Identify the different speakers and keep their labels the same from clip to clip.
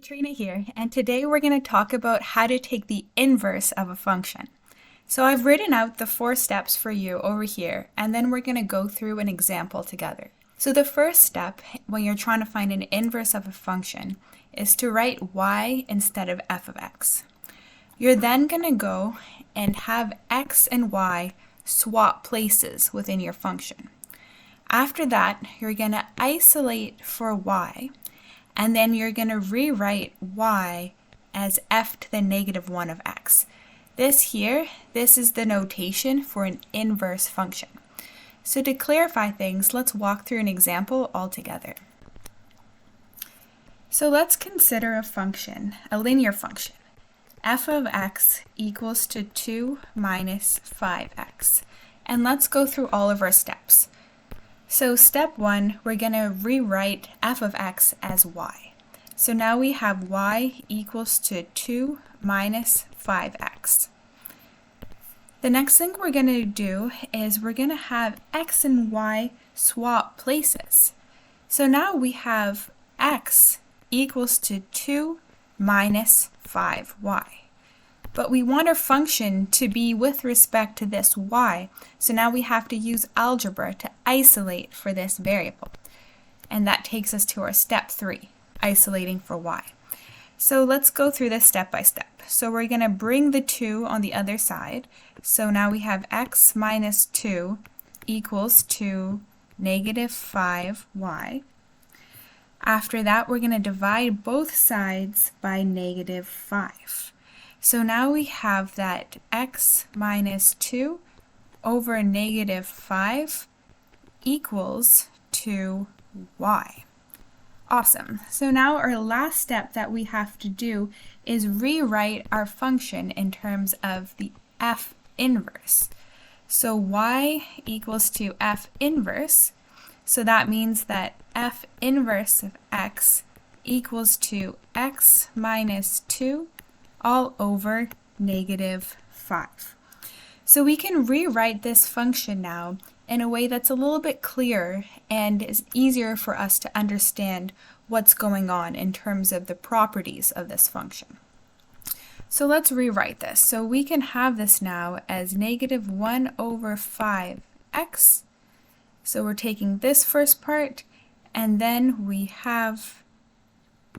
Speaker 1: Katrina here, and today we're going to talk about how to take the inverse of a function. So I've written out the 4 steps for you over here, and then we're going to go through an example together. So the first step when you're trying to find an inverse of a function is to write y instead of f of x. You're then going to go and have x and y swap places within your function. After that, you're going to isolate for y, and then you're going to rewrite y as f to the negative 1 of x. This is the notation for an inverse function. So to clarify things, let's walk through an example all together. So let's consider a function, a linear function. F of x equals to 2 minus 5x. And let's go through all of our steps. So step 1, we're going to rewrite f of x as y. So now we have y equals to 2 minus 5x. The next thing we're going to do is we're going to have x and y swap places. So now we have x equals to 2 minus 5y. But we want our function to be with respect to this y, so now we have to use algebra to isolate for this variable. And that takes us to our step 3, isolating for y. So let's go through this step by step. So we're going to bring the 2 on the other side. So now we have x minus 2 equals to negative 5y. After that, we're going to divide both sides by negative 5. So now we have that x minus 2 over negative 5 equals to y. Awesome. So now our last step that we have to do is rewrite our function in terms of the f inverse. So y equals to f inverse. So that means that f inverse of x equals to x minus 2 all over negative 5. So we can rewrite this function now in a way that's a little bit clearer and is easier for us to understand what's going on in terms of the properties of this function. So let's rewrite this. So we can have this now as negative 1 over 5x. So we're taking this first part, and then we have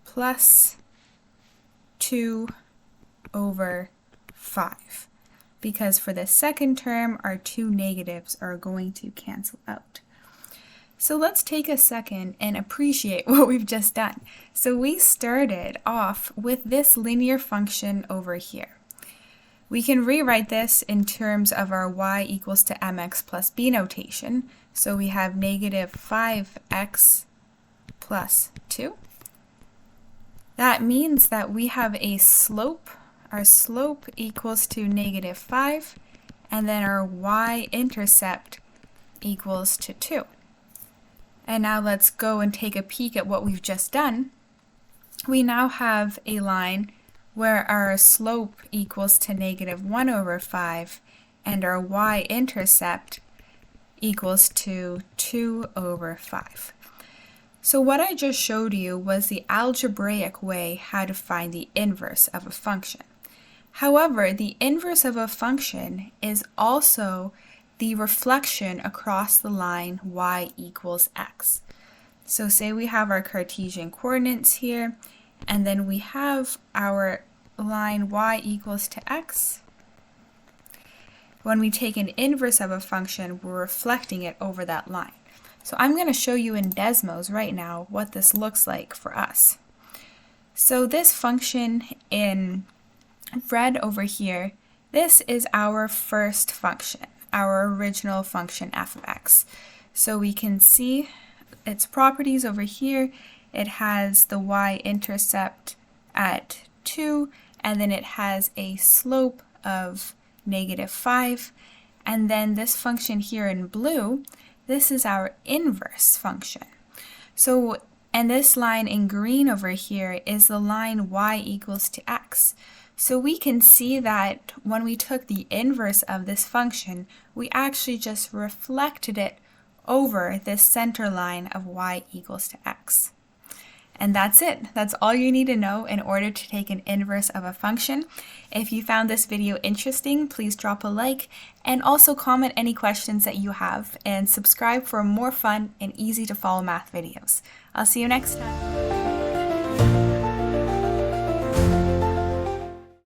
Speaker 1: plus 2 over 5, because for the second term our 2 negatives are going to cancel out. So let's take a second and appreciate what we've just done. So we started off with this linear function over here. We can rewrite this in terms of our y equals to mx plus b notation. So we have negative 5x plus 2. That means that we have a slope. Our slope equals to negative 5, and then our y-intercept equals to 2. And now let's go and take a peek at what we've just done. We now have a line where our slope equals to negative 1 over 5, and our y-intercept equals to 2 over 5. So what I just showed you was the algebraic way how to find the inverse of a function. However, the inverse of a function is also the reflection across the line y equals x. So say we have our Cartesian coordinates here, and then we have our line y equals to x. When we take an inverse of a function, we're reflecting it over that line. So I'm going to show you in Desmos right now what this looks like for us. So this function in red over here, this is our first function, our original function f of x. So we can see its properties over here. It has the y-intercept at 2, and then it has a slope of negative 5. And then this function here in blue, this is our inverse function. So, and this line in green over here is the line y equals to x. So we can see that when we took the inverse of this function, we actually just reflected it over this center line of y equals to x. And that's it. That's all you need to know in order to take an inverse of a function. If you found this video interesting, please drop a like and also comment any questions that you have, and subscribe for more fun and easy to follow math videos. I'll see you next time.